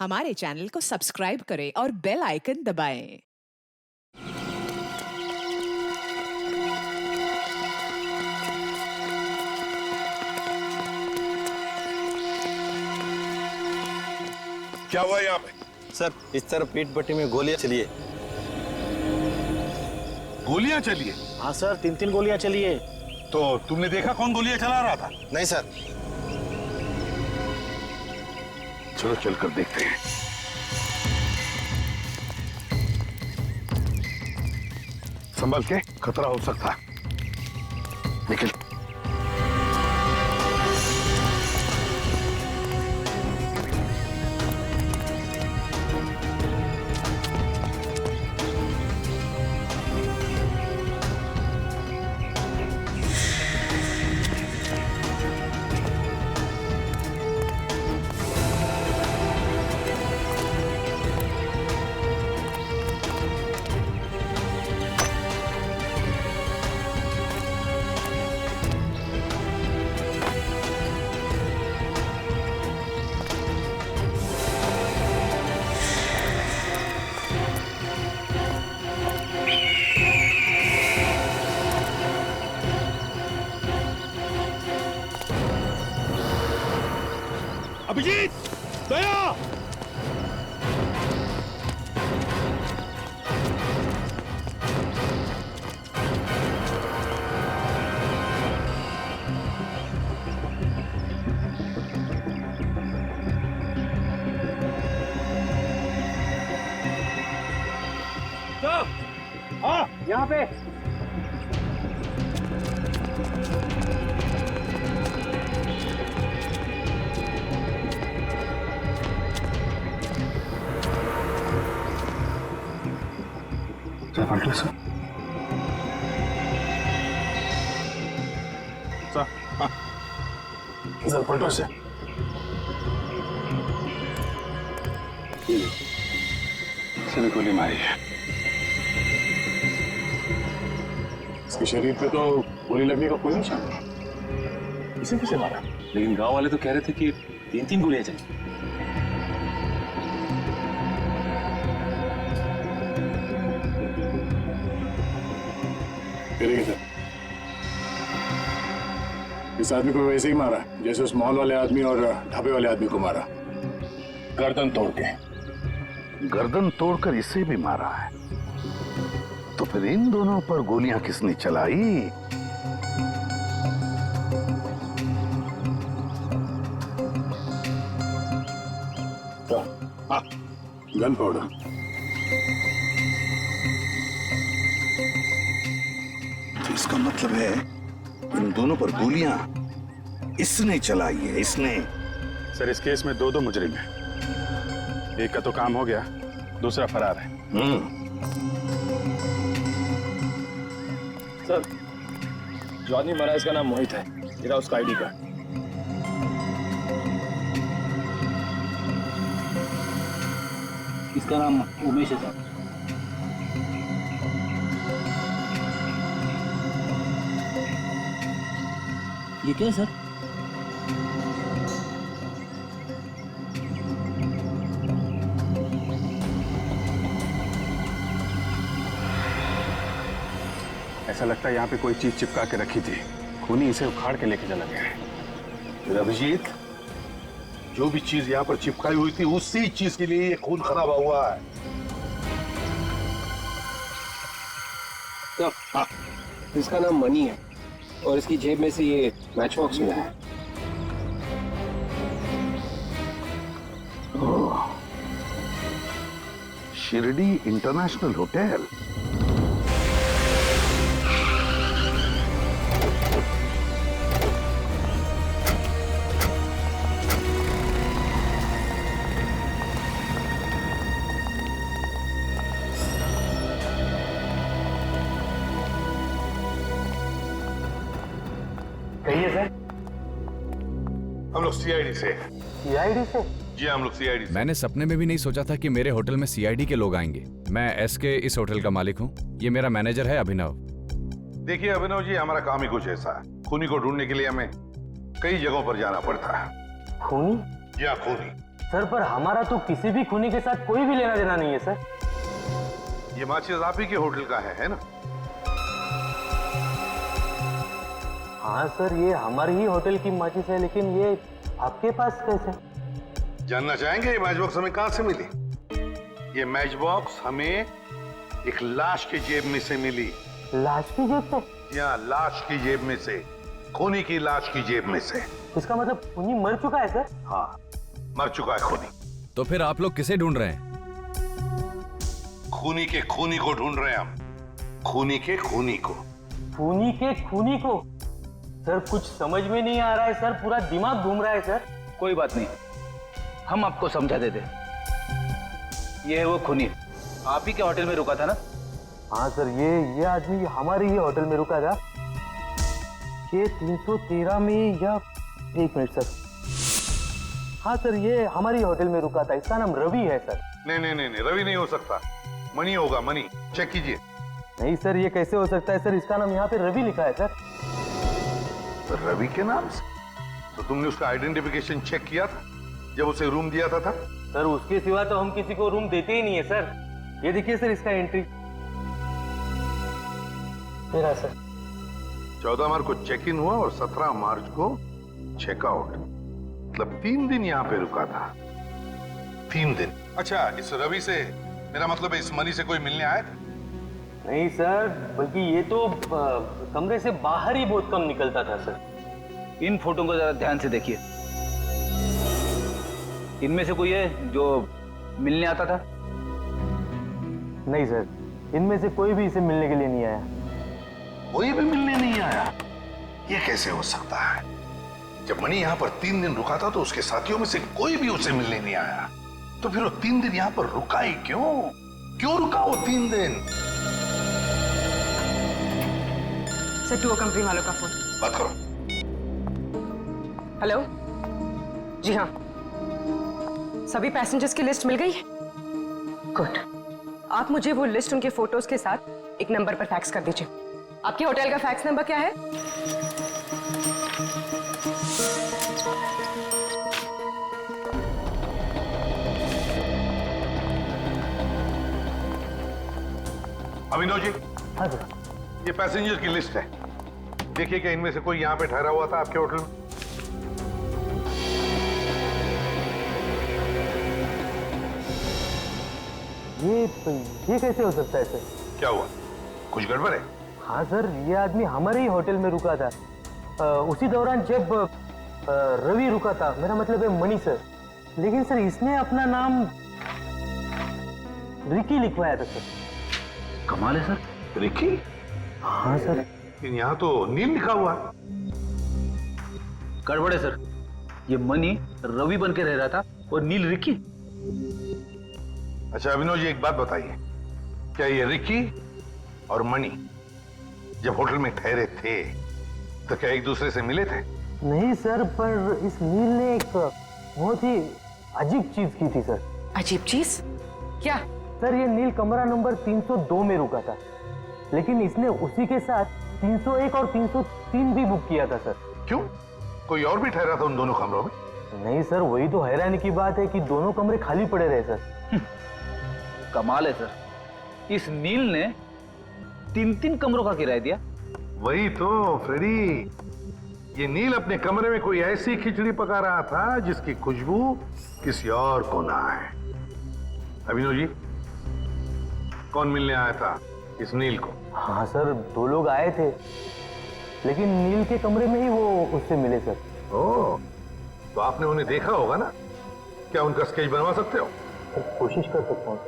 हमारे चैनल को सब्सक्राइब करें और बेल आइकन दबाएं। क्या हुआ यहाँ पे? सर, इस तरफ पीठ पट्टी में गोलियां चली है। गोलियां चली है? हाँ सर, 3 गोलियां चली है। तो तुमने देखा कौन गोलियां चला रहा था? नहीं सर। चलो चलकर देखते हैं। संभल के, खतरा हो सकता। निकल। अभिजीत, दया! हाँ, यहाँ पे। पलटो सर। सर पलटो से। इसने गोली मारी है। इसके शरीर पे तो गोली लगने का कोई निशान नहीं। इसे किसे मारा? लेकिन गांव वाले तो कह रहे थे कि 3 गोलियां चली। इस आदमी को वैसे ही मारा जैसे उस मॉल वाले आदमी और ढाबे वाले आदमी को मारा, गर्दन तोड़ के। गर्दन तोड़कर इसे भी मारा है, तो फिर इन दोनों पर गोलियां किसने चलाई? Gun powder. तो इसका मतलब है इन दोनों पर गोलियां इसने चलाई है, इसने। सर, इस केस में 2 मुजरिम हैं। एक का तो काम हो गया, दूसरा फरार है। सर, जो आदमी मरा इसका नाम मोहित है। मेरा उसका आईडी कार्ड। इसका नाम उमेश है सर। ये क्या है सर? ऐसा लगता है यहाँ पे कोई चीज चिपका के रखी थी, खूनी इसे उखाड़ के लेके चला गया है। फिर अभिजीत, जो भी चीज यहाँ पर चिपकाई हुई थी उसी चीज के लिए ये खून खराब हुआ है। हाँ, इसका नाम मनी है और इसकी जेब में से ये मैच बॉक्स मिला है। Shirdi international hotel. कहिए सर। हम लोग सीआईडी से। सीआईडी से? जी, हम लोग सीआईडी से। मैंने सपने में भी नहीं सोचा था कि मेरे होटल में सीआईडी के लोग आएंगे। मैं एसके इस होटल का मालिक हूँ। ये मेरा मैनेजर है अभिनव। देखिए अभिनव जी, हमारा काम ही कुछ ऐसा है। खूनी को ढूंढने के लिए हमें कई जगहों पर जाना पड़ता है। खूनी? या खूनी सर पर हमारा तो किसी भी खूनी के साथ कोई भी लेना देना नहीं है सर। ये माचिस आप ही के होटल का है ना? हाँ सर, ये हमारे ही होटल की माचिस है, लेकिन ये आपके पास कैसे? जानना चाहेंगे ये मैच बॉक्स हमें कहां से मिली? ये मैच बॉक्स हमें एक लाश की जेब में से मिली। लाश की जेब से? या लाश की जेब में से, खूनी की लाश की जेब में से। इसका मतलब खूनी मर चुका है सर? हाँ, मर चुका है खूनी। तो फिर आप लोग किसे ढूंढ रहे हैं? खूनी के खूनी को ढूंढ रहे हैं हम। खूनी के खूनी को। खूनी के खूनी को? सर कुछ समझ में नहीं आ रहा है सर, पूरा दिमाग घूम रहा है सर। कोई बात नहीं, हम आपको समझा देते। ये है वो खूनी, आप ही के होटल में रुका था ना? हाँ सर, ये आदमी हमारे ही होटल में रुका था। ये 313 में, या 1 मिनट सर। हाँ सर, ये हमारी होटल में रुका था। इसका नाम रवि है सर। नहीं, रवि नहीं हो सकता, मणि होगा, मणि। चेक कीजिए। नहीं सर, ये कैसे हो सकता है सर? इसका नाम यहाँ पे रवि लिखा है सर। तो रवि के नाम से? तो तुमने उसका आइडेंटिफिकेशन चेक किया था जब उसे रूम दिया था? सर उसके सिवा तो हम किसी को रूम देते ही नहीं है सर। ये देखिए सर, इसका एंट्री मेरा सर। 14 मार्च को चेक इन हुआ और 17 मार्च को चेकआउट। मतलब 3 दिन यहाँ पे रुका था। 3 दिन। अच्छा, इस रवि से, मेरा मतलब इस मनी से कोई मिलने आया था? नहीं सर, बल्कि ये तो कमरे से बाहर ही बहुत कम निकलता था सर। इन फोटो को जरा ध्यान से देखिए। इनमें से कोई है जो मिलने आता था? नहीं सर, इनमें से कोई भी इसे मिलने के लिए नहीं आया। कोई भी मिलने नहीं आया? ये कैसे हो सकता है? जब मणि यहाँ पर 3 दिन रुका था तो उसके साथियों में से कोई भी उसे मिलने नहीं आया। तो फिर वो 3 दिन यहाँ पर रुका ही क्यों? क्यों रुका वो 3 दिन? सर, टूर कंपनी वालों का फोन। बात करो। हेलो। जी हाँ, सभी पैसेंजर्स की लिस्ट मिल गई है? गुड। आप मुझे वो लिस्ट उनके फोटोज के साथ एक नंबर पर फैक्स कर दीजिए। आपके होटल का फैक्स नंबर क्या है? अभिनव जी, हाँ सर। ये पैसेंजर की लिस्ट है। देखिए क्या इनमें से कोई यहाँ पे ठहरा हुआ था आपके होटल में? ये कैसे हो सकता है सर? क्या हुआ? कुछ गड़बड़ है? हाँ सर, ये आदमी हमारे ही होटल में रुका था। उसी दौरान जब रवि रुका था, मेरा मतलब है मणि सर। लेकिन सर इसने अपना नाम रिकी लिखवाया था सर। कमाल है सर। रिकी? हाँ सर। लेकिन यहाँ तो नील लिखा हुआ है। गड़बड़ है सर। ये मनी रवि बन के रह रहा था और नील रिकी। अच्छा अभिनव जी, एक बात बताइए, क्या ये रिकी और मणि जब होटल में ठहरे थे तो क्या एक दूसरे से मिले थे? नहीं सर, पर इस नील ने एक बहुत ही अजीब चीज की थी सर। अजीब चीज? क्या? सर ये नील कमरा नंबर 302 में रुका था, लेकिन इसने उसी के साथ 301 और 303 भी बुक किया था सर। क्यों? कोई और भी ठहरा था उन दोनों कमरों में? नहीं सर, वही तो हैरानी की बात है कि दोनों कमरे खाली पड़े रहे सर। कमाल है सर। इस नील ने 3 कमरों का किराया दिया। वही तो फ्रेडी, ये नील अपने कमरे में कोई ऐसी खिचड़ी पका रहा था जिसकी खुशबू किसी और को ना आए। अभिनव जी, कौन मिलने आया था इस नील को? हाँ सर, 2 लोग आए थे, लेकिन नील के कमरे में ही वो उससे मिले सर। ओह, तो आपने उन्हें देखा होगा ना? क्या उनका स्केच बनवा सकते हो? कोशिश कर सकता हूँ।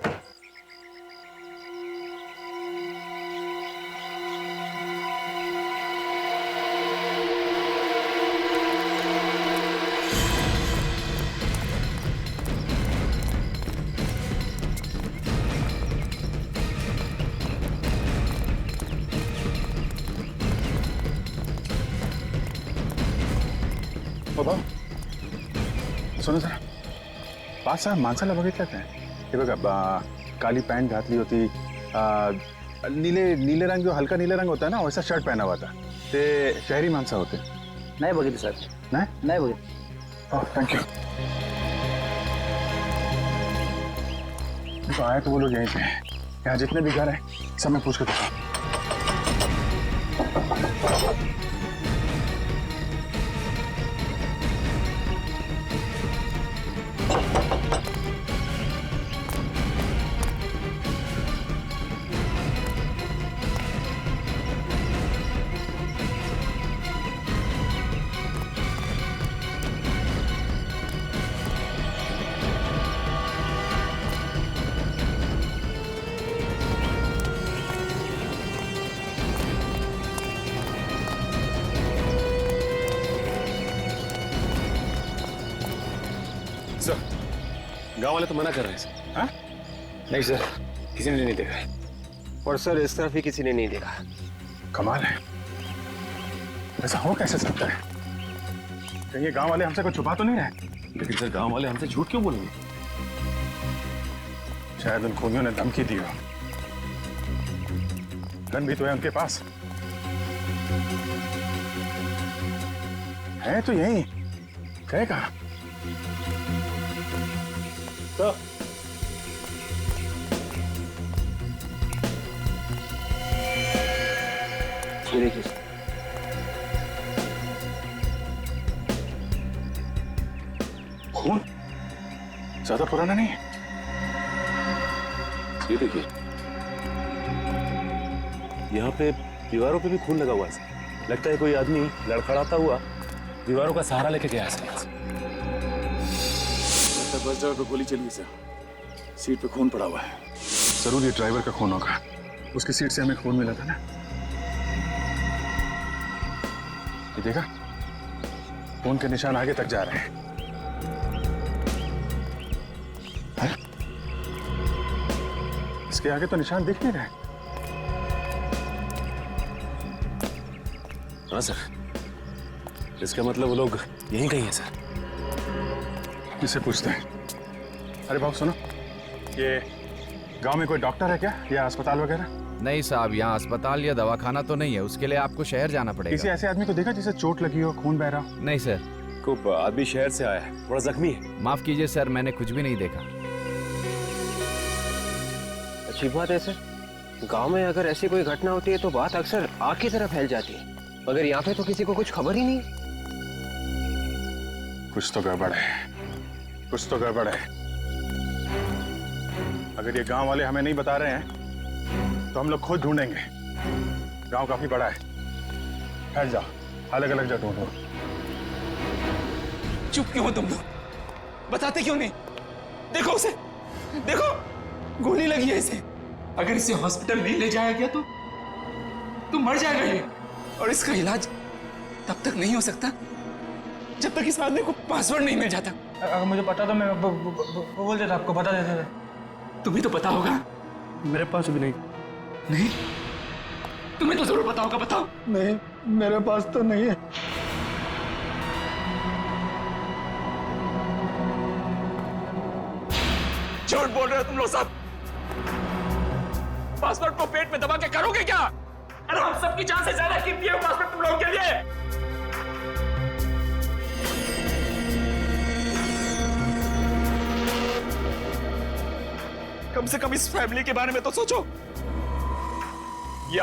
बाबा सुनो जरा, पाच माणसाला बघितलं काय? हे बघा, काली पैंट घातली होती, नीले रंग, जो हल्का नीले रंग होता है ना, वैसा शर्ट पहना हुआ था। ते शहरी माणसं होते। नाही बघितलं सर। नाही नाही बघितलं। Thank you. तो आए तो वो लोग यहीं थे। यहाँ जितने भी घर हैं सब मैं पूछ के देखा। गांव वाले तो मना कर रहे हैं सर। हाँ? नहीं सर, किसी ने नहीं देखा। और सर इस तरफ भी किसी ने नहीं देखा। कमाल है, ऐसा हो कैसे सकता है? कहीं ये गांव वाले हमसे कुछ छुपा तो नहीं रहे? लेकिन सर गांव वाले हमसे झूठ क्यों बोलेंगे? शायद उन खूनियों ने धमकी दी हो। गन भी तो है उनके पास। है तो यही, गए कहाँ? तो ये देखिए सर। खून ज्यादा पुराना नहीं है। ये देखिए, यहाँ पे दीवारों पे भी खून लगा हुआ है। लगता है कोई आदमी लड़खड़ाता हुआ दीवारों का सहारा लेके गया है। बस ड्राइवर पे गोली चली है सर। सीट पे खून पड़ा हुआ है। जरूर ये ड्राइवर का खून होगा। उसकी सीट से हमें खून मिला था ना। ये देखा, खून के निशान आगे तक जा रहे हैं। है? इसके आगे तो निशान दिख नहीं रहे। हाँ सर, इसका मतलब वो लोग यहीं कहीं हैं सर। इसे पूछते हैं। अरे बाबू सुनो, ये गांव में कोई डॉक्टर है क्या, या अस्पताल वगैरह? नहीं साहब, यहाँ अस्पताल या दवाखाना तो नहीं है। उसके लिए आपको शहर जाना किसी पड़ेगा। ऐसे आदमी को देखा जिसे चोट लगी हो, खून बह रहा हो? नहीं सर। को आदमी शहर से आया है, थोड़ा जख्मी है। माफ कीजिए सर, मैंने कुछ भी नहीं देखा। अच्छी बात है सर, गांव में अगर ऐसी कोई घटना होती है तो बात अक्सर आग की तरह फैल जाती है, मगर यहाँ पे तो किसी को कुछ खबर ही नहीं। कुछ तो गड़बड़ है, कुछ तो गड़बड़ है। अगर ये गांव वाले हमें नहीं बता रहे हैं तो हम लोग खुद ढूंढेंगे। गांव काफी बड़ा है। ठहर जाओ, अलग अलग जगह ढूंढो। चुप क्यों हो तुम लोग? बताते क्यों नहीं? देखो उसे, देखो गोली लगी है इसे। अगर इसे हॉस्पिटल नहीं ले जाया गया तो मर जाएगा ये। और इसका इलाज तब तक नहीं हो सकता जब तक इस आदमी को पासवर्ड नहीं मिल जाता। अगर मुझे पता तो मैं बोल देता, आपको बता देता था। तुम्हें तो पता होगा। मेरे पास भी नहीं। नहीं, तुम्हें तो जरूर पता होगा। बताओ। नहीं, मेरे पास तो नहीं है। झूठ बोल रहे हो तुम लोग सब। पासवर्ड को पेट में दबा के करोगे क्या? अरे हम सबकी जान से ज्यादा कीमती है पासवर्ड तुम लोगों के लिए। कम से कम इस फैमिली के बारे में तो सोचो। ये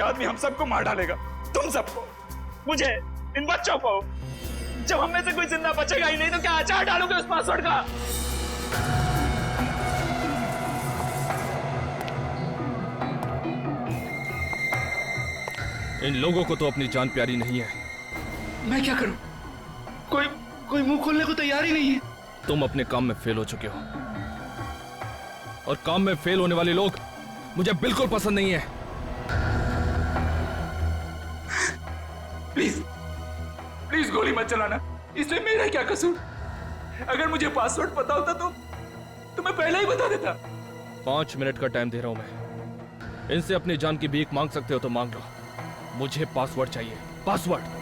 आदमी हम सबको मार डालेगा। तुम सबको, मुझे, इन बच्चों को। जब हम में से कोई जिंदा बचेगा ही नहीं तो क्या अचार डालोगे उस पासवर्ड का? इन लोगों को तो अपनी जान प्यारी नहीं है। मैं क्या करूं? कोई मुंह खोलने को तैयार ही नहीं है। तुम अपने काम में फेल हो चुके हो, और काम में फेल होने वाले लोग मुझे बिल्कुल पसंद नहीं है। प्लीज गोली मत चलाना। इसमें मेरा क्या कसूर? अगर मुझे पासवर्ड पता होता तो मैं पहले ही बता देता। 5 मिनट का टाइम दे रहा हूं मैं। इनसे अपनी जान की भीख मांग सकते हो तो मांग लो। मुझे पासवर्ड चाहिए, पासवर्ड।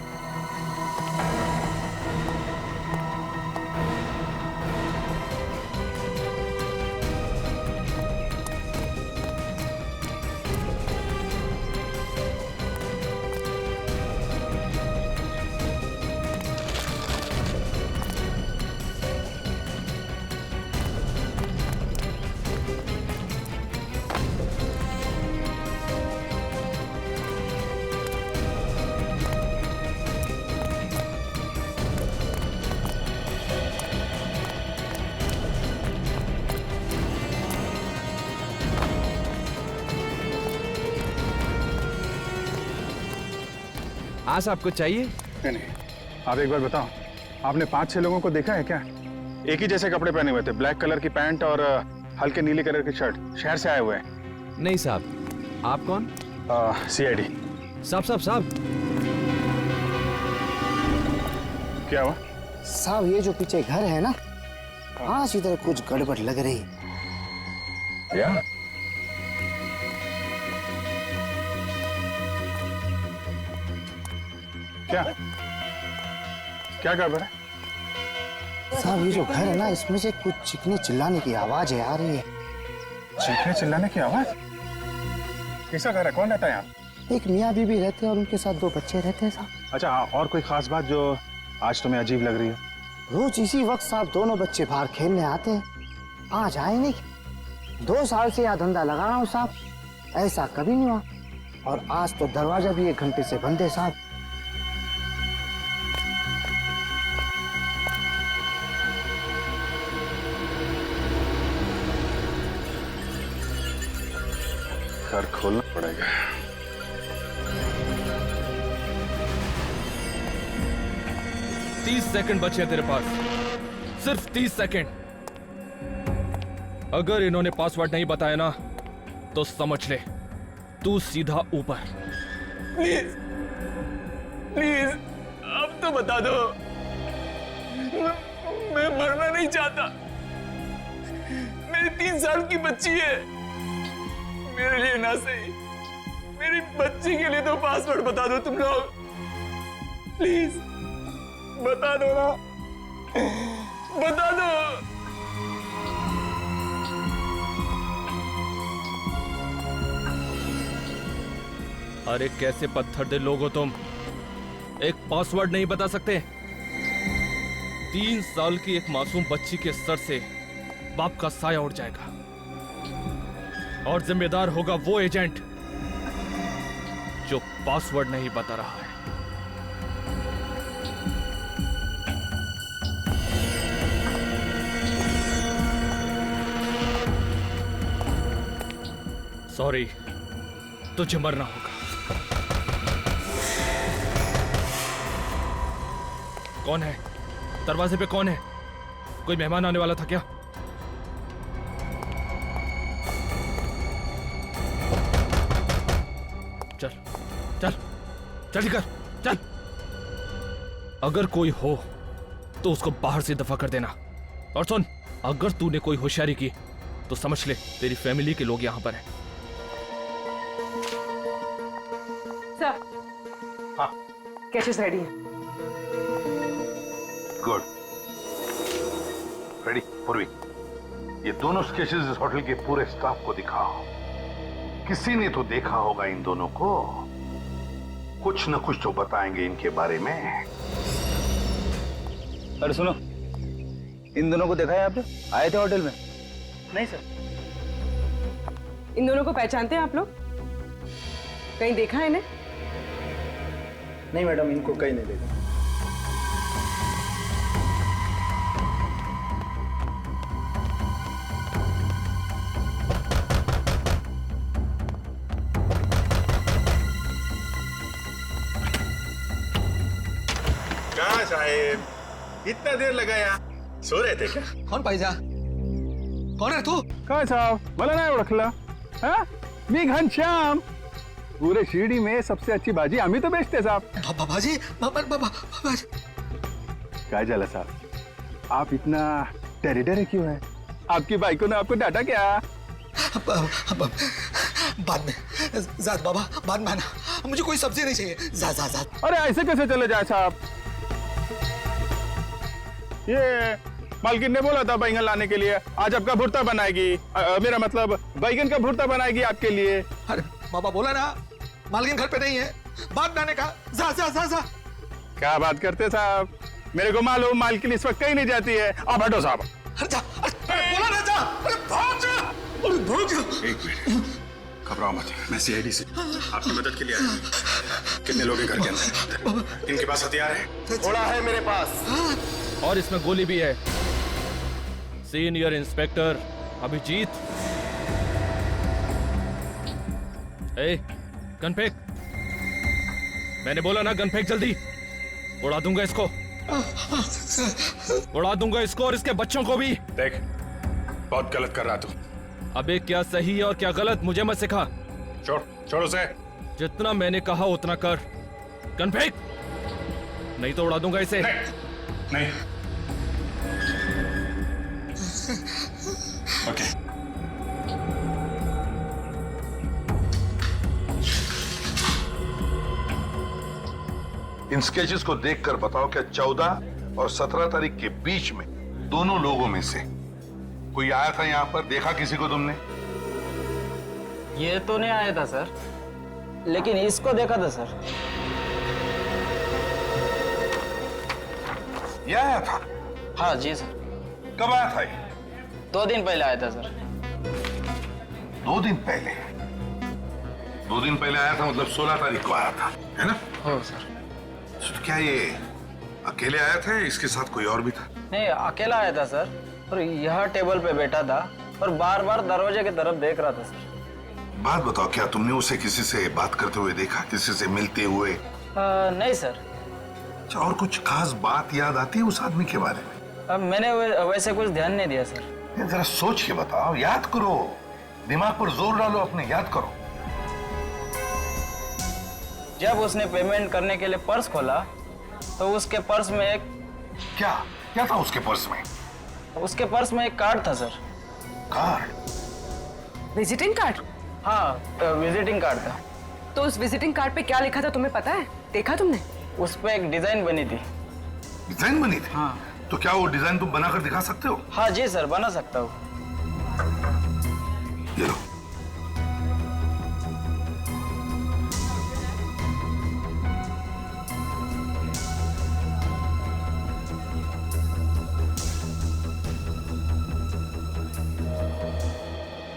हाँ साहब, कुछ चाहिए? नहीं आप एक बार बताओ, आपने 5-6 लोगों को देखा है क्या? एक ही जैसे कपड़े पहने हुए थे, ब्लैक कलर की पैंट और हल्के नीले कलर की शर्ट, शहर से आए हुए हैं। नहीं साहब। आप कौन? CID। साहब। क्या हुआ? साहब ये जो पीछे घर है ना, हाँ इधर कुछ गड़बड़ लग रही। या? क्या गड़बड़ है? साहब ये जो घर है ना, इसमें से कुछ चीखने चिल्लाने की आवाज आ रही है। चीखने चिल्लाने की आवाज? कैसा घर है? कौन रहता है यहाँ? एक मियाँ बीबी रहते हैं और उनके साथ 2 बच्चे रहते हैं साहब। अच्छा, और कोई खास बात जो आज तुम्हें अजीब लग रही है? रोज इसी वक्त साहब दोनों बच्चे बाहर खेलने आते हैं, आज आए नहीं। 2 साल से यहाँ धंधा लगा रहा हूँ साहब, ऐसा कभी नहीं हुआ। और आज तो दरवाजा भी 1 घंटे से बंद है साहब। घर खोलना पड़ेगा। तीस सेकंड बचे हैं तेरे पास, सिर्फ 30 सेकंड। अगर इन्होंने पासवर्ड नहीं बताया ना तो समझ ले तू सीधा ऊपर। प्लीज प्लीज अब तो बता दो, मैं मरना नहीं चाहता। मेरी 3 साल की बच्ची है, मेरे लिए ना सही, मेरी बच्ची के लिए तो पासवर्ड बता दो तुम लोग, प्लीज बता दो ना, बता दो। अरे कैसे पत्थर दे लोग हो तुम, एक पासवर्ड नहीं बता सकते? 3 साल की एक मासूम बच्ची के सर से बाप का साया उड़ जाएगा और जिम्मेदार होगा वो एजेंट जो पासवर्ड नहीं बता रहा है। सॉरी, तुझे मरना होगा। कौन है? दरवाजे पे कौन है? कोई मेहमान आने वाला था क्या? चल चल जल्दी कर, चल। अगर कोई हो तो उसको बाहर से दफा कर देना। और सुन, अगर तूने कोई होशियारी की तो समझ ले तेरी फैमिली के लोग यहां पर हैं। सर, हाँ कैशेस रेडी है। गुड। रेडी पूर्वी, ये दोनों स्केचेस इस होटल के पूरे स्टाफ को दिखाओ। किसी ने तो देखा होगा इन दोनों को, कुछ न कुछ तो बताएंगे इनके बारे में। अरे सुनो, इन दोनों को देखा है आपने? आए थे होटल में? नहीं सर। इन दोनों को पहचानते हैं आप लोग? कहीं देखा है इन्हें? नहीं मैडम, इनको कहीं नहीं देखा। कहाँ साहेब, इतना देर लगाया? सो रहे थे क्या? कौन पाहिजा? कौन है तू? काय साहब, मला नाही ओळखला? हाँ? मी घनश्याम। पूरे शिरडी में सबसे अच्छी भाजी आम्ही तो बेचते साहब। भाजी? काय झालं साहब, आप इतना डरे डरे क्यों हैं? आपकी बाइको ने आपको डांटा क्या? बाद में जात बाबा, बाद में आना, मुझे कोई सब्जी नहीं चाहिए। जात। अरे ऐसे कैसे चले जाए साहब? ये मालकिन ने बोला था बैंगन लाने के लिए, आज आपका भुर्ता बनाएगी। मेरा मतलब बैंगन का भुर्ता बनाएगी आपके लिए। अरे बाबा बोला ना, मालकिन घर पे नहीं है, बाद में आने का। जा। क्या बात करते साहब, मेरे को मालूम मालकिन इस वक्त कहीं नहीं जाती है। आप हटो साहब। अरे जा, बोला ना जा, अरे भाग जा। एक मिनट, घबराओ मत, मैं CID से आपकी मदद के लिए आया हूं। कितने लोग हैं घर के अंदर? इनके पास हथियार है? थोड़ा है मेरे पास। और इसमें गोली भी है। Senior inspector Abhijeet. ए, गन फेंक। मैंने बोला ना गन फेंक जल्दी, उड़ा दूंगा इसको। उड़ा दूंगा इसको और इसके बच्चों को भी। देख, बहुत गलत कर रहा तू। अबे क्या सही है और क्या गलत मुझे मत सिखा। छोड़ छोड़ उसे। जितना मैंने कहा उतना कर। गन फेंक, नहीं तो उड़ा दूंगा इसे। नहीं। ओके। इन स्केचेस को देखकर बताओ क्या 14 और 17 तारीख के बीच में दोनों लोगों में से कोई आया था यहां पर? देखा किसी को तुमने? ये तो नहीं आया था सर, लेकिन इसको देखा था सर। ये आया था? हाँ जी सर। कब आया था ये? 2 दिन पहले आया था सर। 2 दिन पहले? 2 दिन पहले आया था मतलब 16 तारीख को आया था, है ना? हो सर। तो क्या ये अकेले आया था या इसके साथ कोई और भी था? नहीं, अकेला आया था सर, और यह टेबल पे बैठा था और बार बार दरवाजे की तरफ देख रहा था सर। बात बताओ, क्या तुमने उसे किसी से बात करते हुए देखा, किसी से मिलते हुए? नहीं सर। अच्छा, और कुछ खास बात याद आती है उस आदमी के बारे में? मैंने वैसे कुछ ध्यान नहीं दिया सर। जरा सोच के बताओ, याद करो, दिमाग पर जोर डालो अपने, याद करो। जब उसने पेमेंट करने के लिए पर्स खोला तो उसके पर्स में एक क्या था उसके पर्स में? उसके पर्स में एक कार्ड था सर। कार्ड? Visiting card? हाँ, विजिटिंग कार्ड था। तो उस विजिटिंग कार्ड पे क्या लिखा था तुम्हें पता है? देखा तुमने? उस पे एक डिजाइन बनी थी। डिजाइन बनी थी? हाँ। तो क्या वो डिजाइन तुम बनाकर दिखा सकते हो? हाँ जी सर, बना सकता हूँ। ये लो।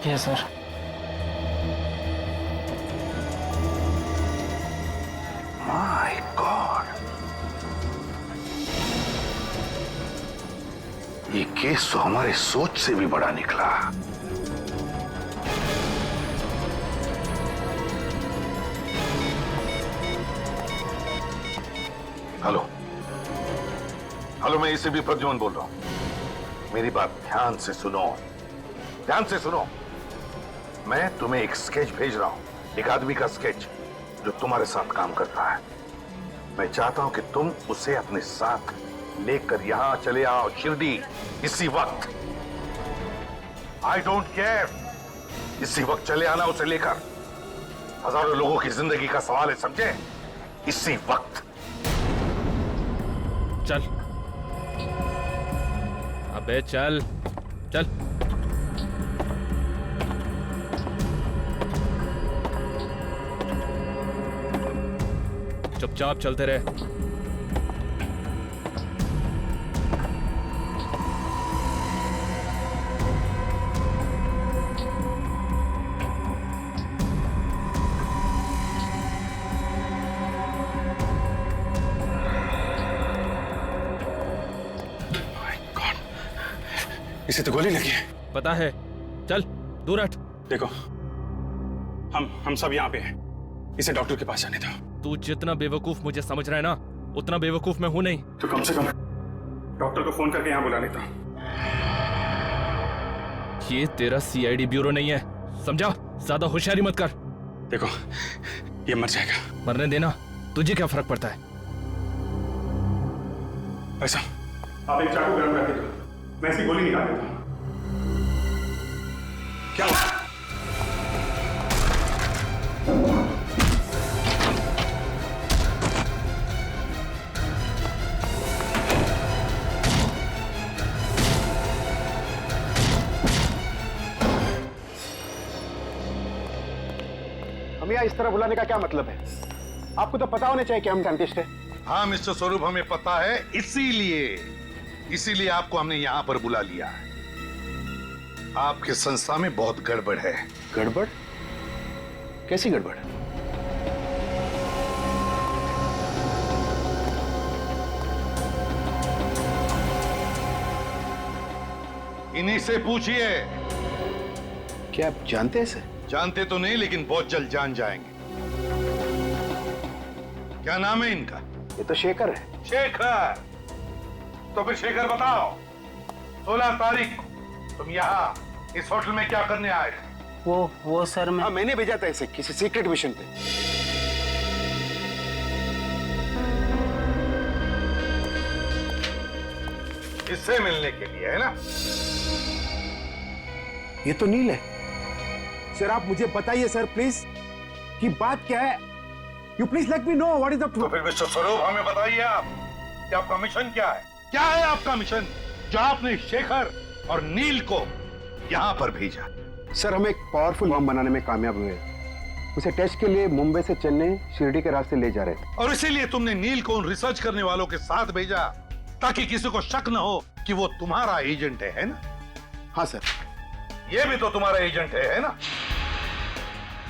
Yes sir. माय गॉड, ये केस तो हमारे सोच से भी बड़ा निकला। हेलो हेलो, मैं इसे भी प्रद्युमन बोल रहा हूं। मेरी बात ध्यान से सुनो, ध्यान से सुनो। मैं तुम्हें एक स्केच भेज रहा हूं, एक आदमी का स्केच जो तुम्हारे साथ काम करता है। मैं चाहता हूं कि तुम उसे अपने साथ लेकर यहां चले आओ, शिरडी, इसी वक्त। आई डोंट केयर, इसी वक्त चले आना उसे लेकर। हजारों लोगों की जिंदगी का सवाल है, समझे? इसी वक्त चल। अबे चल चल। चुपचाप चलते रहे। इसे तो गोली लगी है। पता है, चल दूर हट। देखो, हम सब यहाँ पे हैं। इसे डॉक्टर के पास जाने दो। तू जितना बेवकूफ मुझे समझ रहा है ना, उतना बेवकूफ मैं हूं नहीं। तो कम से कम डॉक्टर को फोन करके यहाँ बुला लेता। ये तेरा सीआईडी ब्यूरो नहीं है, समझा? ज्यादा होशियारी मत कर। देखो, ये मर जाएगा। मरने देना, तुझे क्या फर्क पड़ता है? ऐसा, आप एक चाकू गर्म रख दो, मैं इसकी गोली निकाल देता हूँ। क्या हुआ? हमें इस तरह बुलाने का क्या मतलब है? आपको तो पता होना चाहिए कि हम डेंटिस्ट हैं। हाँ मिस्टर स्वरूप, हमें पता है, इसीलिए आपको हमने यहां पर बुला लिया है। आपके संस्था में बहुत गड़बड़ है। गड़बड़? कैसी गड़बड़? इन्हीं से पूछिए। क्या आप जानते हैं इसे? जानते तो नहीं, लेकिन बहुत जल्द जान जाएंगे। क्या नाम है इनका? ये तो शेखर है। शेखर? तो फिर शेखर बताओ, 16 तारीख तुम यहाँ इस होटल में क्या करने आए थे? वो सर मैं मैंने भेजा था इसे किसी सीक्रेट मिशन पे। इससे मिलने के लिए, है ना? ये तो नील है। सर आप मुझे बताइए सर प्लीज कि बात क्या है। You please let me know what is the तो फिर मिस्टर स्वरूप हमें बताइए आप कि आपका मिशन क्या है? क्या है आपका मिशन जो आपने शेखर और नील को यहाँ पर भेजा? सर हम एक पावरफुल बम बनाने में कामयाब हुए। उसे टेस्ट के लिए मुंबई से चेन्नई शिरडी के रास्ते ले जा रहे थे। और इसीलिए तुमने नील को उन रिसर्च करने वालों के साथ भेजा ताकि किसी को शक न हो कि वो तुम्हारा एजेंट है ना? हाँ सर। ये भी तो तुम्हारा एजेंट है ना?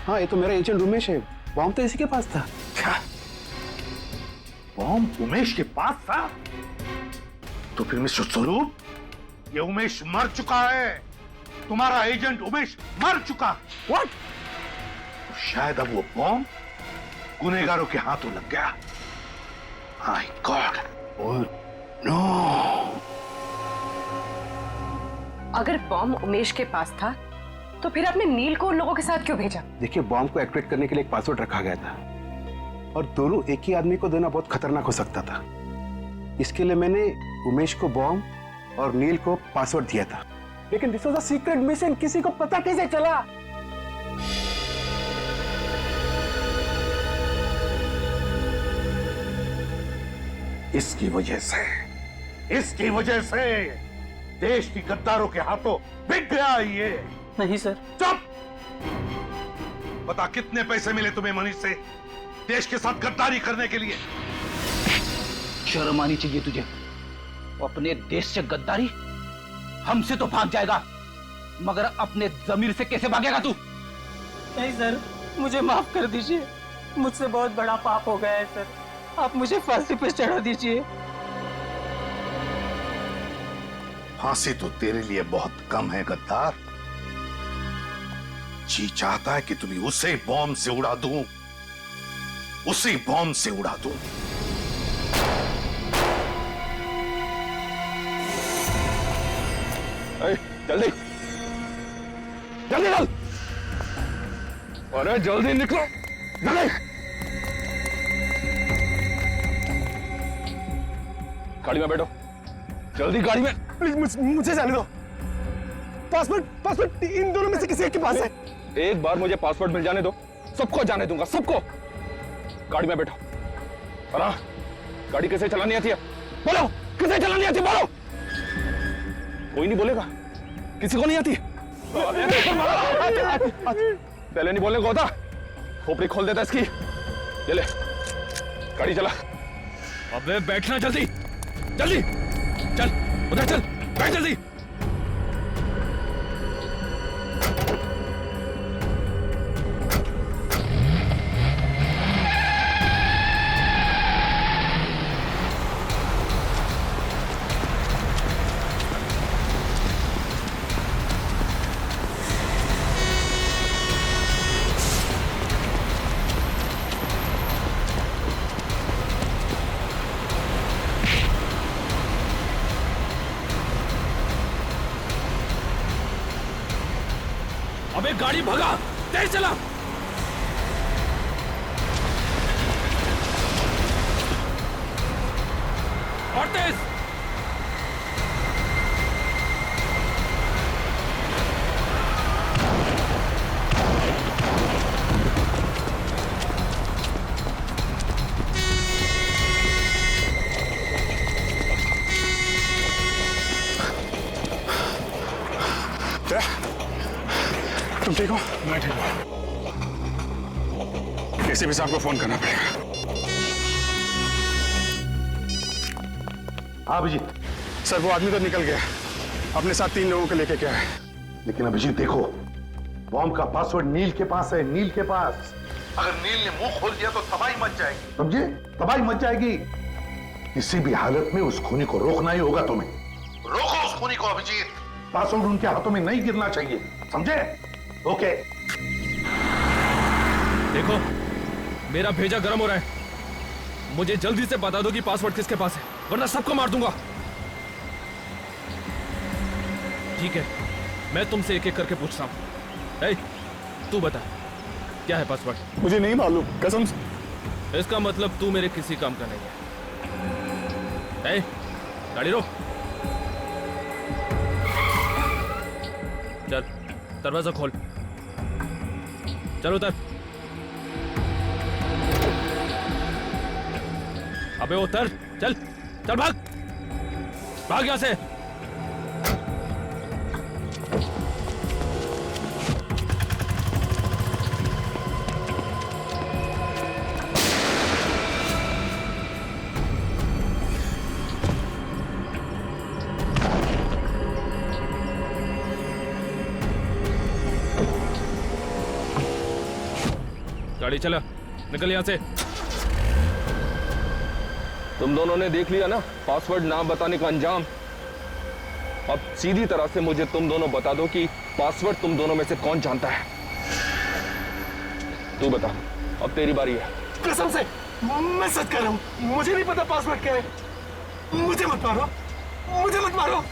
हाँ ये तो मेरा एजेंट उमेश है। बॉम्ब तो इसी के पास था। क्या बॉम्ब उमेश के पास था? तो फिर मिस्टर स्वरूप ये उमेश मर चुका है। तुम्हारा एजेंट उमेश मर चुका। व्हाट? तो शायद अब वो बॉम्ब गुनहगारों के हाथों लग गया। My god. Oh no. अगर बॉम्ब उमेश के पास था तो फिर आपने नील को उन लोगों के साथ क्यों भेजा? देखिए बॉम्ब को एक्टिवेट करने के लिए एक पासवर्ड रखा गया था और दोनों एक ही आदमी को देना बहुत खतरनाक हो सकता था। इसके लिए मैंने उमेश को बॉम्ब और नील को पासवर्ड दिया था। लेकिन this was a secret mission, किसी को पता कैसे चला? इसकी वजह से देश की गद्दारों के हाथों बिक गया ये। नहीं सर। चुप! बता कितने पैसे मिले तुम्हें मनीष से देश के साथ गद्दारी करने के लिए? शर्म आनी चाहिए तुझे। अपने देश से गद्दारी? हमसे तो भाग जाएगा, मगर अपने जमीर से कैसे भागेगा तू? नहीं सर, मुझे माफ कर दीजिए। मुझसे बहुत बड़ा पाप हो गया है सर। आप मुझे फांसी पे चढ़ा दीजिए। फांसी तो तेरे लिए बहुत कम है गद्दार। जी चाहता है कि तुम्हें उसे बॉम्ब से उड़ा दूं, उसी बॉम्ब से उड़ा दूं। जल्दी जल्दी चल। अरे जल्दी निकलो, जल्दी। गाड़ी में बैठो, जल्दी गाड़ी में। प्लीज मुझे जाने दो। पासवर्ड इन दोनों में से किसी एक के पास है। एक बार मुझे पासवर्ड मिल जाने दो, सबको जाने दूंगा, सबको। गाड़ी में बैठो। और हाँ, गाड़ी कैसे चलानी आती है? बोलो, कैसे चलानी आती है? बोलो। कोई नहीं बोलेगा, किसी को नहीं आती। पहले नहीं बोलने को होता। खोपड़ी खोल देता इसकी। ये ले, गाड़ी चला। अबे बैठना जल्दी, जल्दी चल, उधर चल, बैठ जल्दी। अबे गाड़ी भगा, तेज चला। और तेज। तुम ठीक हो? मैं ठीक हूँ। एसीपी साहब को फोन करना पड़ेगा। हाँ अभिजीत। सर वो आदमी तो निकल गया, अपने साथ 3 लोगों को लेके क्या है। लेकिन अभिजीत देखो, बॉम्ब का पासवर्ड नील के पास है, नील के पास। अगर नील ने मुंह खोल दिया तो तबाही मच जाएगी, समझे? तबाही मच जाएगी। किसी भी हालत में उस खूनी को रोकना ही होगा तुम्हें। रोको उस खूनी को अभिजीत। पासवर्ड उनके हाथों में नहीं गिरना चाहिए, समझे? ओके। देखो, मेरा भेजा गर्म हो रहा है, मुझे जल्दी से बता दो कि पासवर्ड किसके पास है, वरना सबको मार दूंगा। ठीक है, मैं तुमसे एक एक करके पूछता हूं। तू बता, क्या है पासवर्ड? मुझे नहीं मालूम, कसम से। इसका मतलब तू मेरे किसी काम का नहीं है। गाड़ी रोक। चल, दरवाजा खोल। चल उतर। अबे उतर, चल चल, भाग भाग यहां से। गाड़ी चला, निकल यहां से। तुम दोनों ने देख लिया ना पासवर्ड ना बताने का अंजाम। अब सीधी तरह से मुझे तुम दोनों बता दो कि पासवर्ड तुम दोनों में से कौन जानता है। तू बता, अब तेरी बारी है। कसम से मैं सच कह रहा हूं, मुझे नहीं पता पासवर्ड क्या है। मुझे मत मारो, मुझे मत मारो।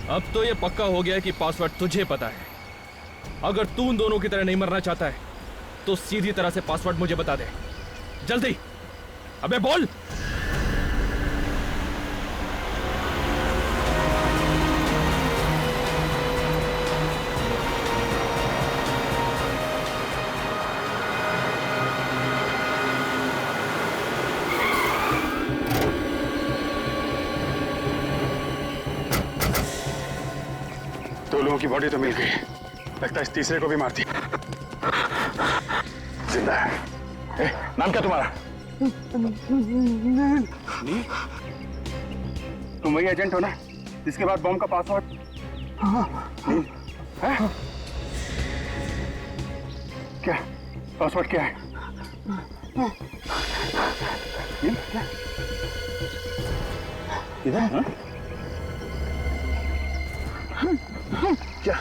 अब तो ये पक्का हो गया है कि पासवर्ड तुझे पता है। अगर तू उन दोनों की तरह नहीं मरना चाहता है तो सीधी तरह से पासवर्ड मुझे बता दे, जल्दी। अबे बोल। दो लोगों की बॉडी तो मिल गई, लगता है इस तीसरे को भी मार दिया। जिंदा है। नाम क्या तुम्हारा? नील? तुम वही एजेंट हो ना जिसके बाद बॉम्ब का पासवर्ड? नील है? क्या पासवर्ड क्या है? नील क्या? इधर? क्या?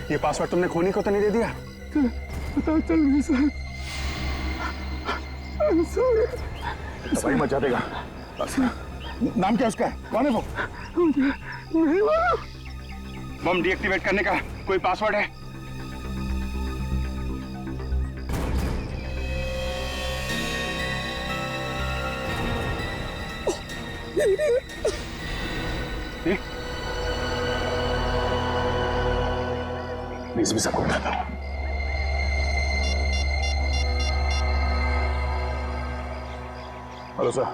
ये पासवर्ड तुमने खूनी को तो नहीं दे दिया? पता चल गया सर। दवाई मचा देगा। नाम क्या उसका? कौन है वो? नहीं मालूम। बम डीएक्टिवेट करने का कोई पासवर्ड है? प्लीज भी सबको बताता हूं। हेलो सर,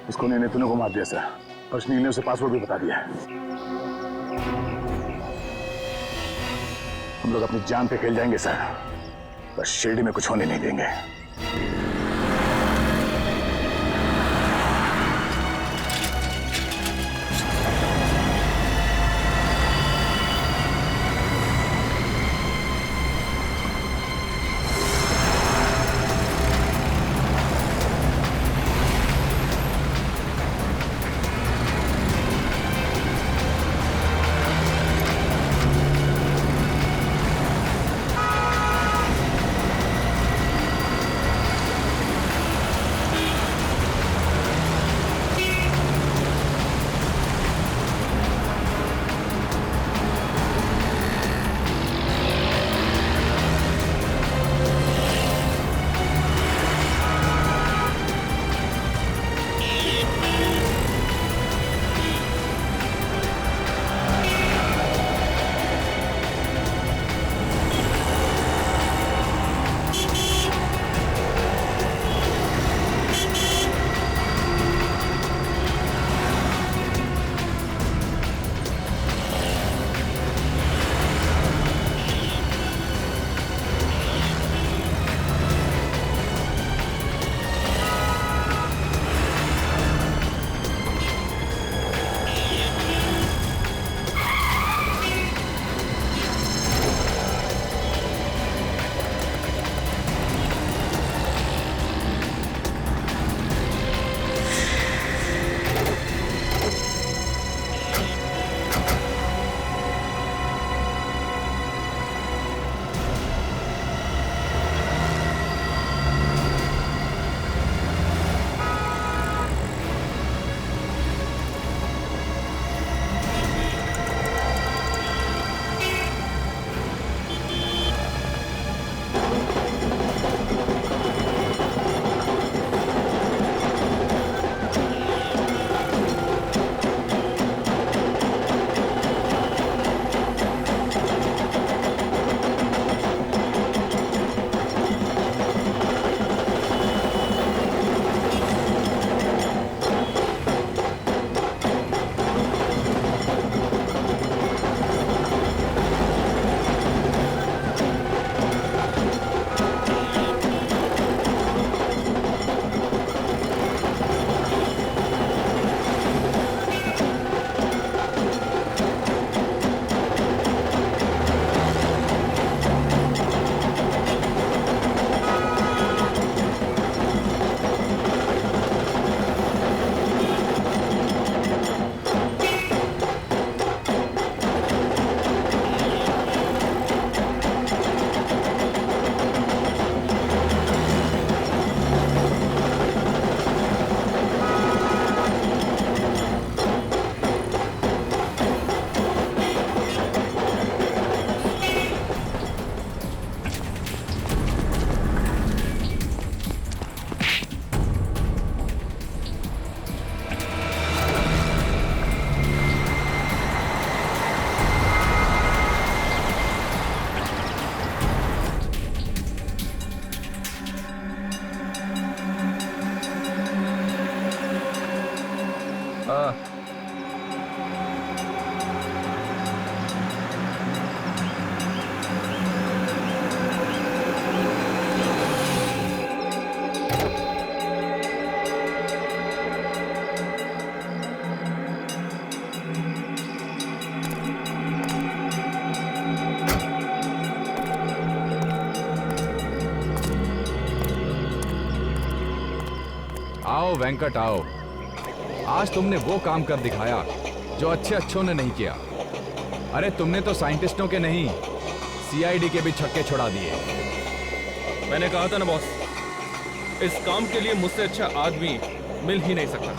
उसको ने तूने को मार दिया सर, और नील ने उसे पासवर्ड भी बता दिया है। हम लोग अपनी जान पे खेल जाएंगे सर, बस शिरडी में कुछ होने नहीं देंगे। आओ वेंकट आओ। आज तुमने वो काम कर दिखाया जो अच्छे अच्छों ने नहीं किया। अरे तुमने तो साइंटिस्टों के नहीं, सीआईडी के भी छक्के छुड़ा दिए। मैंने कहा था ना बॉस, इस काम के लिए मुझसे अच्छा आदमी मिल ही नहीं सकता।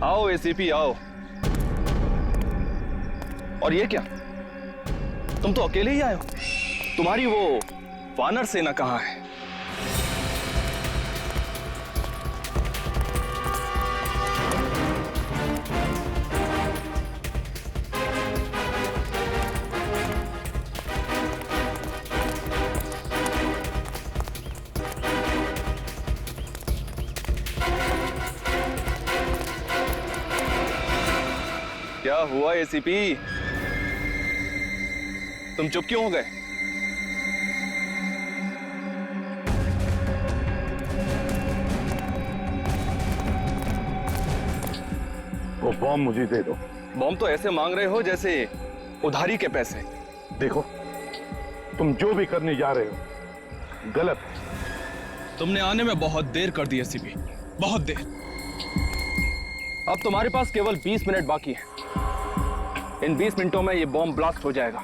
आओ एसीपी आओ। और ये क्या, तुम तो अकेले ही आए हो? तुम्हारी वो वानर सेना कहां है? क्या हुआ एसीपी, तुम चुप क्यों हो गए? वो बॉम्ब मुझे दे दो। बॉम्ब तो ऐसे मांग रहे हो जैसे उधारी के पैसे। देखो, तुम जो भी करने जा रहे हो गलत है। तुमने आने में बहुत देर कर दी एसीपी, बहुत देर। अब तुम्हारे पास केवल 20 मिनट बाकी है। इन 20 मिनटों में ये बॉम्ब ब्लास्ट हो जाएगा,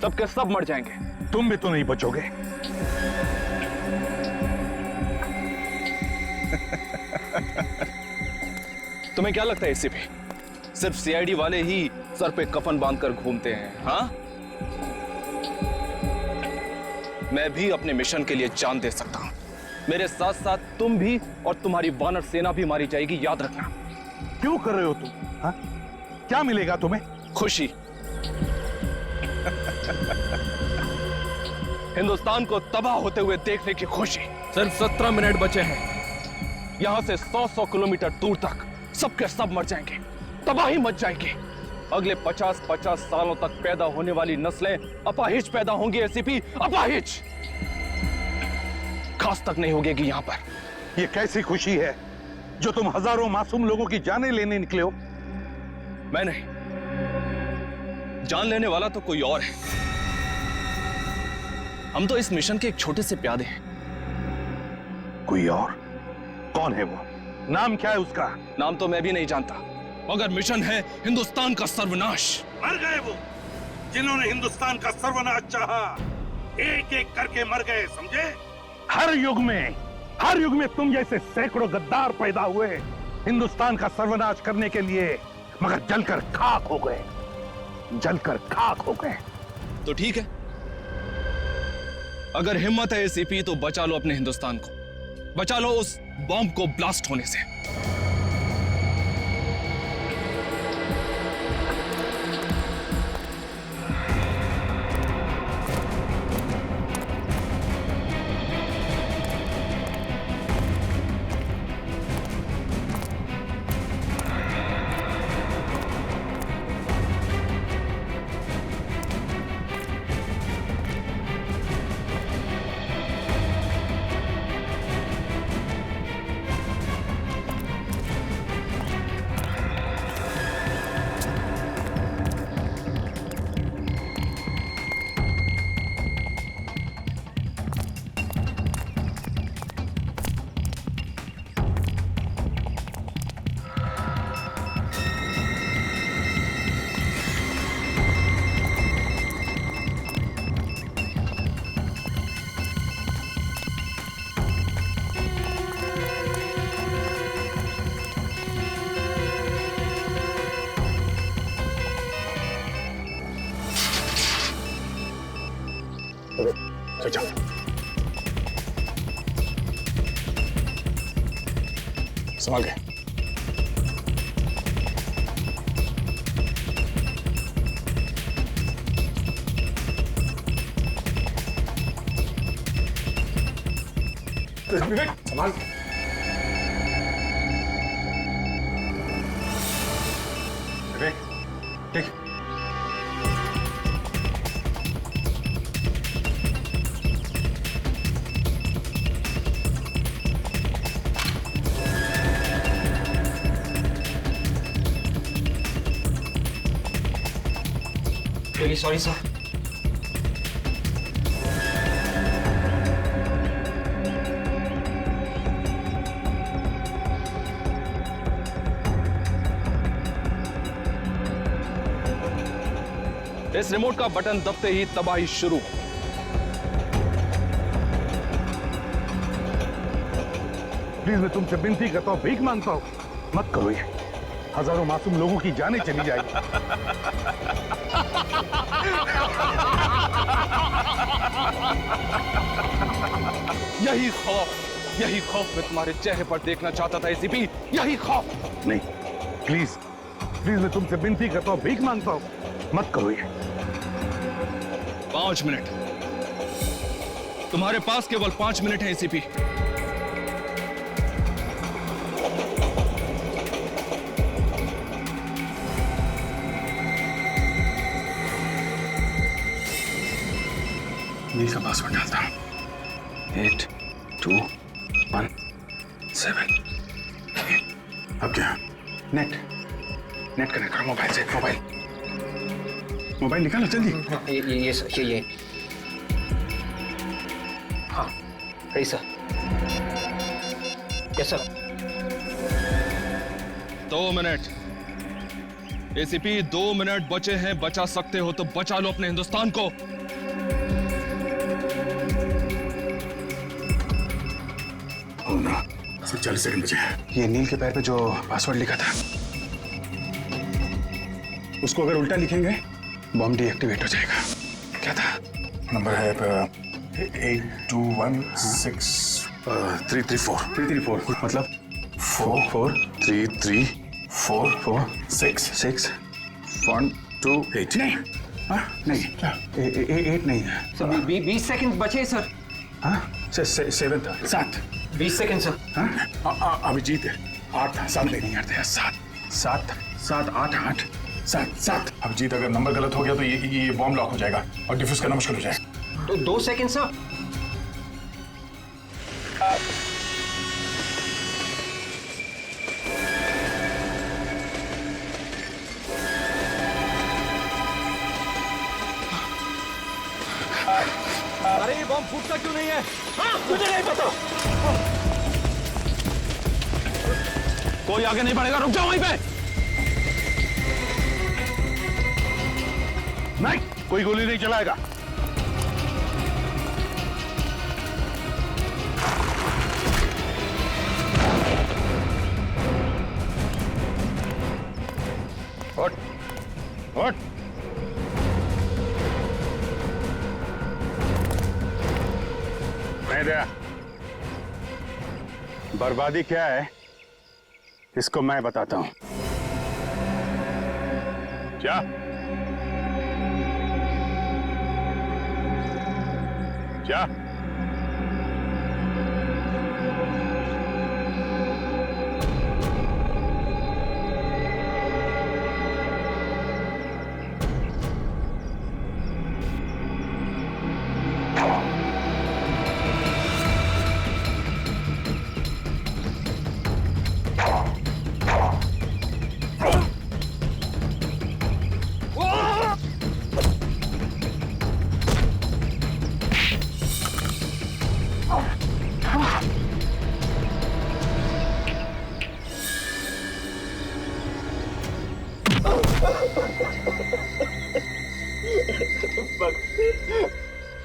सबके सब मर जाएंगे। तुम भी तो नहीं बचोगे। तुम्हें क्या लगता है एसीपी, सिर्फ सीआईडी वाले ही सर पे कफन बांधकर घूमते हैं? हाँ, मैं भी अपने मिशन के लिए जान दे सकता हूं। मेरे साथ साथ तुम भी और तुम्हारी वानर सेना भी मारी जाएगी, याद रखना। क्यों कर रहे हो तुम? हाँ? क्या मिलेगा तुम्हें? खुशी। हिंदुस्तान को तबाह होते हुए देखने की खुशी। सिर्फ 17 मिनट बचे हैं। यहां से 100-100 किलोमीटर दूर तक सबके सब मर जाएंगे, तबाही मच जाएगी। अगले 50-50 सालों तक पैदा होने वाली नस्लें अपाहिज पैदा होंगी एसीपी, अपाहिज। खास तक नहीं होगी यहां पर। ये कैसी खुशी है जो तुम हजारों मासूम लोगों की जानें लेने निकले हो? मैं नहीं, जान लेने वाला तो कोई और है। हम तो इस मिशन के एक छोटे से प्यादे हैं। कोई और? कौन है वो? नाम क्या है उसका? नाम तो मैं भी नहीं जानता, मगर मिशन है हिंदुस्तान का सर्वनाश। मर गए वो जिन्होंने हिंदुस्तान का सर्वनाश चाहा, एक एक करके मर गए, समझे? हर युग में तुम जैसे सैकड़ों गद्दार पैदा हुए हिंदुस्तान का सर्वनाश करने के लिए, मगर जलकर खाक हो गए, जलकर खाक हो गए। तो ठीक है, अगर हिम्मत है एसीपी तो बचा लो अपने हिंदुस्तान को, बचा लो उस बॉम्ब को ब्लास्ट होने से। चल संभाल के। विवेक संभाल के। विवेक देख, रियली सॉरी सर। इस रिमोट का बटन दबते ही तबाही शुरू। प्लीज मैं तुमसे विनती करता हूँ, भीख मांगता हूँ, मत करो ये। हजारों मासूम लोगों की जानें चली जाएगी। यही खौफ मैं तुम्हारे चेहरे पर देखना चाहता था एसीपी, यही खौफ। नहीं, प्लीज प्लीज मैं तुमसे विनती करता हूँ, भीख मांगता हूँ, मत करो ये। 5 मिनट, तुम्हारे पास केवल 5 मिनट है एसीपी। नील का पासवर्ड डालता हूँ। 8 2 1 7। अब क्या? नेट कनेक्ट करो मोबाइल से। मोबाइल निकालो जल्दी। ये हाँ सही sir. Yes sir. 2 minute ACP, 2 minute बचे हैं। बचा सकते हो तो बचा लो अपने हिंदुस्तान को। सिर्फ 40 सेकंड बचे। ये नील के पैर पे जो पासवर्ड लिखा था, उसको अगर उल्टा लिखेंगे बॉम्ब डीएक्टिवेट हो जाएगा। क्या था? नंबर है 82163334 मतलब 433446612 नहीं, नहीं 8 नहीं है। 20 सेकंड बचे सर। हाँ 7 था। 7 20 सेकंड सर। अभिजीत 8 था। 7 नहीं यार, 7 8 7। अभिजीत अगर नंबर गलत हो गया तो ये बॉम्ब लॉक हो जाएगा और डिफ्यूज करना मुश्किल हो जाएगा। तो 2 सेकंड सर। अरे ये बॉम्ब फूटता क्यों नहीं है? हाँ, मुझे नहीं पता। कोई आगे नहीं बढ़ेगा, रुक जाओ वहीं पे। नहीं, कोई गोली नहीं चलाएगा। उठ। मैं दया, बर्बादी क्या है इसको मैं बताता हूं। क्या? क्या?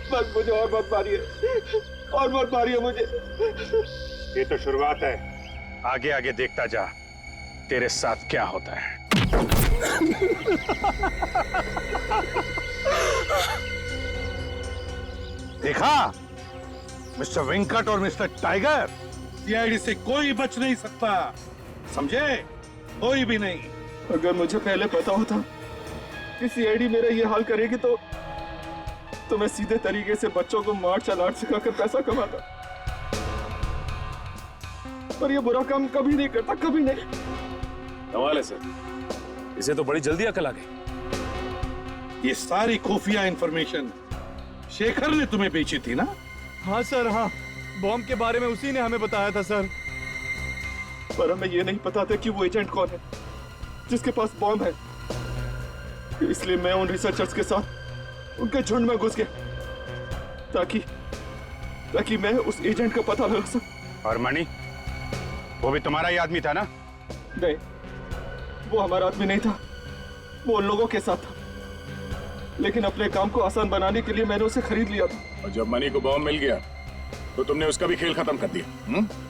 बस मुझे और मत मारिए, और मत मारिए मुझे। ये तो शुरुआत है, आगे आगे देखता जा तेरे साथ क्या होता है। देखा मिस्टर वेंकट और मिस्टर टाइगर, सीआईडी से कोई बच नहीं सकता, समझे? कोई भी नहीं। अगर मुझे पहले पता होता कि सीआईडी मेरा ये हाल करेगी तो मैं सीधे तरीके से बच्चों को मार्शल आर्ट सिखाकर पैसा कमाता। पर ये बुरा काम कभी नहीं करता, कभी नहीं। कमाल है सर, इसे तो बड़ी जल्दी अकल आ गई। ये सारी खुफिया इंफॉर्मेशन शेखर ने तुम्हें बेची थी ना? हाँ सर, हाँ। बॉम्ब के बारे में उसी ने हमें बताया था सर। पर हमें ये नहीं पता था कि वो एजेंट कौन है जिसके पास बॉम्ब है। इसलिए मैं उन रिसर्चर्स के साथ उनके झुंड में घुस गया ताकि मैं उस एजेंट का पता लगा सकूं। और मणि, वो भी तुम्हारा ही आदमी था ना? नहीं, वो हमारा आदमी नहीं था, वो उन लोगों के साथ था। लेकिन अपने काम को आसान बनाने के लिए मैंने उसे खरीद लिया था। और जब मणि को बॉम्ब मिल गया तो तुमने उसका भी खेल खत्म कर दिया।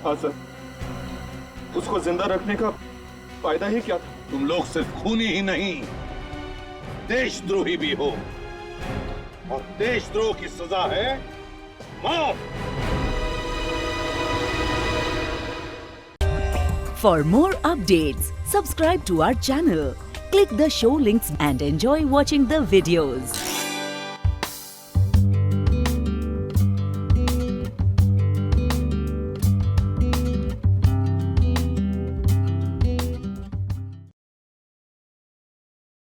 हाँ सर, उसको जिंदा रखने का फायदा ही क्या था? तुम लोग सिर्फ खूनी ही नहीं, देशद्रोही भी हो, और देशद्रोह की सजा है मौत। For more updates, subscribe to our channel, click the show links and enjoy watching the videos.